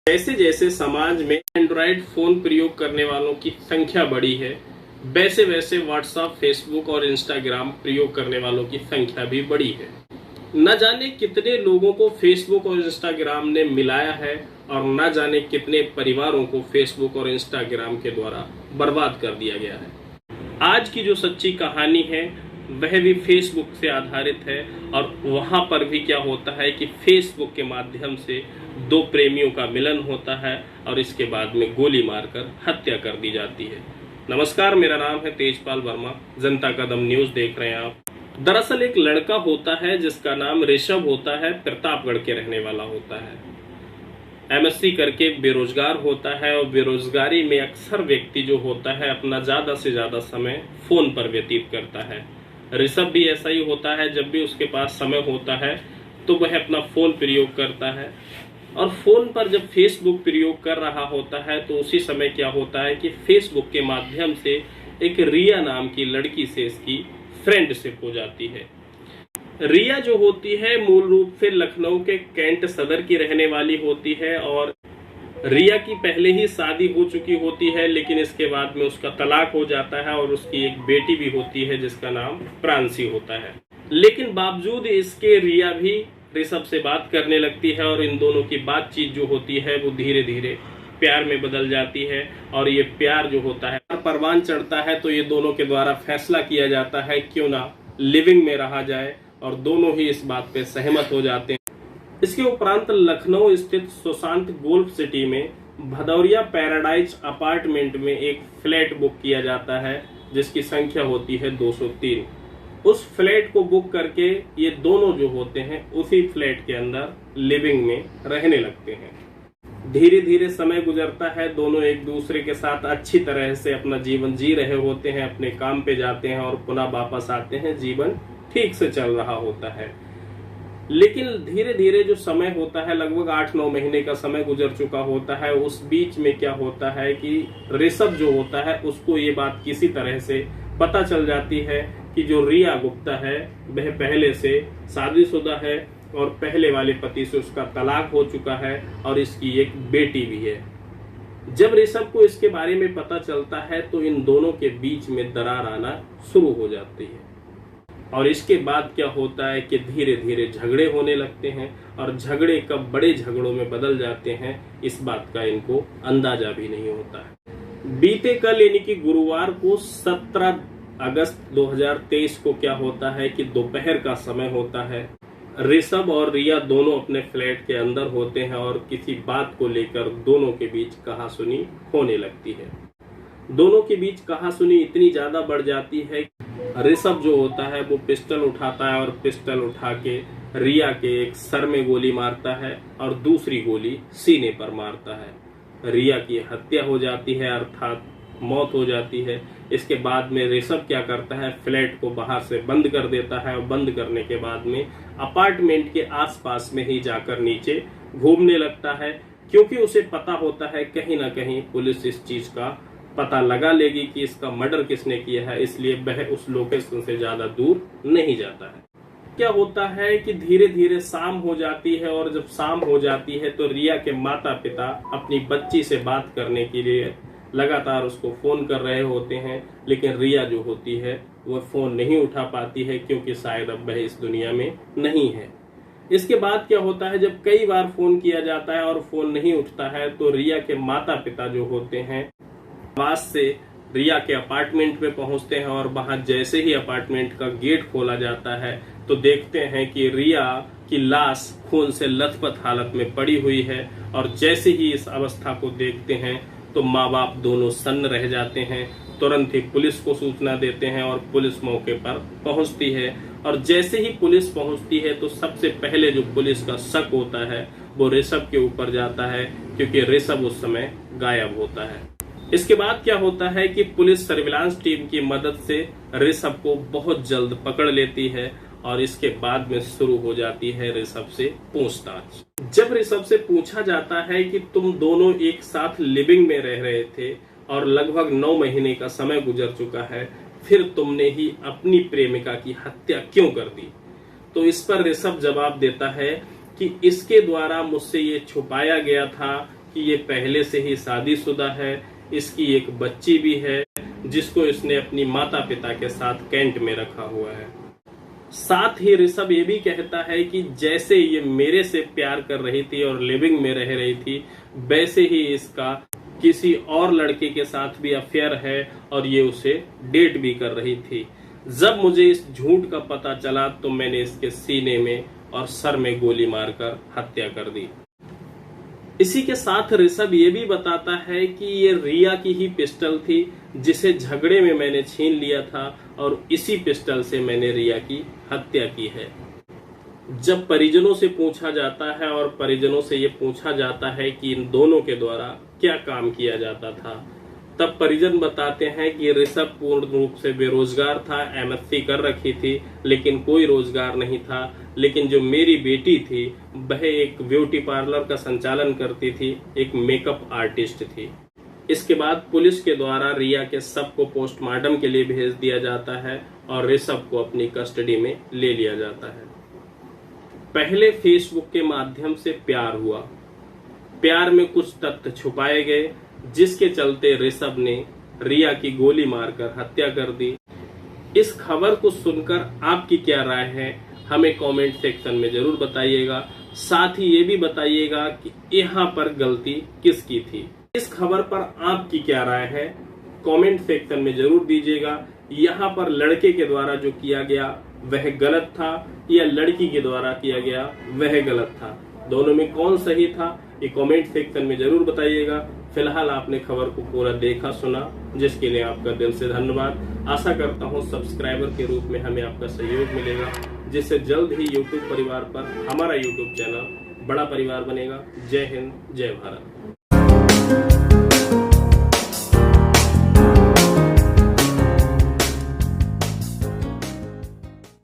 जैसे जैसे समाज में एंड्रॉयड फोन प्रयोग करने वालों की संख्या बढ़ी है, वैसे वैसे व्हाट्सएप, फेसबुक और इंस्टाग्राम प्रयोग करने वालों की संख्या भी बढ़ी है। न जाने कितने लोगों को फेसबुक और इंस्टाग्राम ने मिलाया है और न जाने कितने परिवारों को फेसबुक और इंस्टाग्राम के द्वारा बर्बाद कर दिया गया है। आज की जो सच्ची कहानी है वह भी फेसबुक से आधारित है और वहां पर भी क्या होता है कि फेसबुक के माध्यम से दो प्रेमियों का मिलन होता है और इसके बाद में गोली मारकर हत्या कर दी जाती है। नमस्कार, मेरा नाम है तेजपाल वर्मा, जनता का दम न्यूज देख रहे हैं आप। दरअसल एक लड़का होता है जिसका नाम ऋषभ होता है, प्रतापगढ़ के रहने वाला होता है। एमएससी करके बेरोजगार होता है और बेरोजगारी में अक्सर व्यक्ति जो होता है अपना ज्यादा से ज्यादा समय फोन पर व्यतीत करता है। ऋषभ भी ऐसा ही होता है, जब भी उसके पास समय होता है तो वह अपना फोन प्रयोग करता है और फोन पर जब फेसबुक प्रयोग कर रहा होता है तो उसी समय क्या होता है कि फेसबुक के माध्यम से एक रिया नाम की लड़की से इसकी फ्रेंडशिप हो जाती है। रिया जो होती है मूल रूप से लखनऊ के कैंट सदर की रहने वाली होती है और रिया की पहले ही शादी हो चुकी होती है, लेकिन इसके बाद में उसका तलाक हो जाता है और उसकी एक बेटी भी होती है जिसका नाम प्रांसी होता है। लेकिन बावजूद इसके रिया भी ऋषभ से बात करने लगती है और इन दोनों की बातचीत जो होती है वो धीरे धीरे प्यार में बदल जाती है और ये प्यार जो होता है परवान चढ़ता है तो ये दोनों के द्वारा फैसला किया जाता है क्यों ना लिविंग में रहा जाए और दोनों ही इस बात पे सहमत हो जाते हैं। इसके उपरांत लखनऊ स्थित सुशांत गोल्फ सिटी में भदौरिया पैराडाइज अपार्टमेंट में एक फ्लैट बुक किया जाता है जिसकी संख्या होती है 203। उस फ्लैट को बुक करके ये दोनों जो होते हैं उसी फ्लैट के अंदर लिविंग में रहने लगते हैं। धीरे धीरे समय गुजरता है, दोनों एक दूसरे के साथ अच्छी तरह से अपना जीवन जी रहे होते हैं, अपने काम पे जाते हैं और पुनः वापस आते हैं, जीवन ठीक से चल रहा होता है। लेकिन धीरे धीरे जो समय होता है, लगभग 8-9 महीने का समय गुजर चुका होता है। उस बीच में क्या होता है कि ऋषभ जो होता है उसको ये बात किसी तरह से पता चल जाती है कि जो रिया गुप्ता है वह पहले से शादीशुदा है और पहले वाले पति से उसका तलाक हो चुका है और इसकी एक बेटी भी है। जब ऋषभ को इसके बारे में पता चलता है तो इन दोनों के बीच में दरार आना शुरू हो जाती है और इसके बाद क्या होता है कि धीरे धीरे झगड़े होने लगते हैं और झगड़े कब बड़े झगड़ों में बदल जाते हैं इस बात का इनको अंदाजा भी नहीं होता है। बीते कल यानी कि गुरुवार को 17 अगस्त 2023 को क्या होता है कि दोपहर का समय होता है। ऋषभ और रिया दोनों अपने फ्लैट के अंदर होते हैं और किसी बात को लेकर दोनों के बीच कहासुनी होने लगती है। दोनों के बीच कहासुनी इतनी ज्यादा बढ़ जाती है, ऋषभ जो होता है वो पिस्टल उठाता है और पिस्टल उठा के रिया के एक सर में गोली मारता है और दूसरी गोली सीने पर मारता है। रिया की हत्या हो जाती है, अर्थात मौत हो जाती है। इसके बाद में ऋषभ क्या करता है, फ्लैट को बाहर से बंद कर देता है और बंद करने के बाद में अपार्टमेंट के आसपास में ही जाकर नीचे घूमने लगता है, क्योंकि उसे पता होता है कहीं ना कहीं पुलिस इस चीज का पता लगा लेगी कि इसका मर्डर किसने किया है, इसलिए वह उस लोकेशन से ज्यादा दूर नहीं जाता है। क्या होता है कि धीरे धीरे शाम हो जाती है और जब शाम हो जाती है तो रिया के माता पिता अपनी बच्ची से बात करने के लिए लगातार उसको फोन कर रहे होते हैं, लेकिन रिया जो होती है वह फोन नहीं उठा पाती है क्योंकि शायद अब वह इस दुनिया में नहीं है। इसके बाद क्या होता है, जब कई बार फोन किया जाता है और फोन नहीं उठता है तो रिया के माता पिता जो होते हैं आवाज से रिया के अपार्टमेंट में पहुंचते हैं और वहां जैसे ही अपार्टमेंट का गेट खोला जाता है तो देखते हैं कि रिया की लाश खून से लथपथ हालत में पड़ी हुई है और जैसे ही इस अवस्था को देखते हैं तो माँ बाप दोनों सन्न रह जाते हैं। तुरंत ही पुलिस को सूचना देते हैं और पुलिस मौके पर पहुंचती है और जैसे ही पुलिस पहुंचती है तो सबसे पहले जो पुलिस का शक होता है वो ऋषभ के ऊपर जाता है, क्योंकि ऋषभ उस समय गायब होता है। इसके बाद क्या होता है कि पुलिस सर्विलांस टीम की मदद से ऋषभ को बहुत जल्द पकड़ लेती है और इसके बाद में शुरू हो जाती है ऋषभ से पूछताछ। जब ऋषभ से पूछा जाता है कि तुम दोनों एक साथ लिविंग में रह रहे थे और लगभग 9 महीने का समय गुजर चुका है, फिर तुमने ही अपनी प्रेमिका की हत्या क्यों कर दी, तो इस पर ऋषभ जवाब देता है कि इसके द्वारा मुझसे ये छुपाया गया था कि ये पहले से ही शादीशुदा है, इसकी एक बच्ची भी है जिसको इसने अपनी माता पिता के साथ कैंट में रखा हुआ है। साथ ही ऋषभ ये भी कहता है कि जैसे ये मेरे से प्यार कर रही थी और लिविंग में रह रही थी, वैसे ही इसका किसी और लड़के के साथ भी अफेयर है और ये उसे डेट भी कर रही थी। जब मुझे इस झूठ का पता चला तो मैंने इसके सीने में और सर में गोली मारकर हत्या कर दी। इसी के साथ ऋषभ ये भी बताता है कि ये रिया की ही पिस्टल थी जिसे झगड़े में मैंने छीन लिया था और इसी पिस्टल से मैंने रिया की हत्या की है। जब परिजनों से पूछा जाता है और परिजनों से ये पूछा जाता है कि इन दोनों के द्वारा क्या काम किया जाता था, तब परिजन बताते हैं कि ऋषभ पूर्ण रूप से बेरोजगार था, एमएससी कर रखी थी लेकिन कोई रोजगार नहीं था। लेकिन जो मेरी बेटी थी वह एक ब्यूटी पार्लर का संचालन करती थी, एक मेकअप आर्टिस्ट थी। इसके बाद पुलिस के द्वारा रिया के शव को पोस्टमार्टम के लिए भेज दिया जाता है और ऋषभ को अपनी कस्टडी में ले लिया जाता है। पहले फेसबुक के माध्यम से प्यार हुआ, प्यार में कुछ तथ्य छुपाए गए जिसके चलते ऋषभ ने रिया की गोली मारकर हत्या कर दी। इस खबर को सुनकर आपकी क्या राय है हमें कमेंट सेक्शन में जरूर बताइएगा। साथ ही ये भी बताइएगा कि यहाँ पर गलती किसकी थी। इस खबर पर आपकी क्या राय है कमेंट सेक्शन में जरूर दीजिएगा। यहाँ पर लड़के के द्वारा जो किया गया वह गलत था या लड़की के द्वारा किया गया वह गलत था, दोनों में कौन सही था ये कमेंट सेक्शन में जरूर बताइएगा। फिलहाल आपने खबर को पूरा देखा सुना, जिसके लिए आपका दिल से धन्यवाद। आशा करता हूँ सब्सक्राइबर के रूप में हमें आपका सहयोग मिलेगा, जिससे जल्द ही यूट्यूब परिवार पर हमारा यूट्यूब चैनल बड़ा परिवार बनेगा। जय हिंद, जय भारत।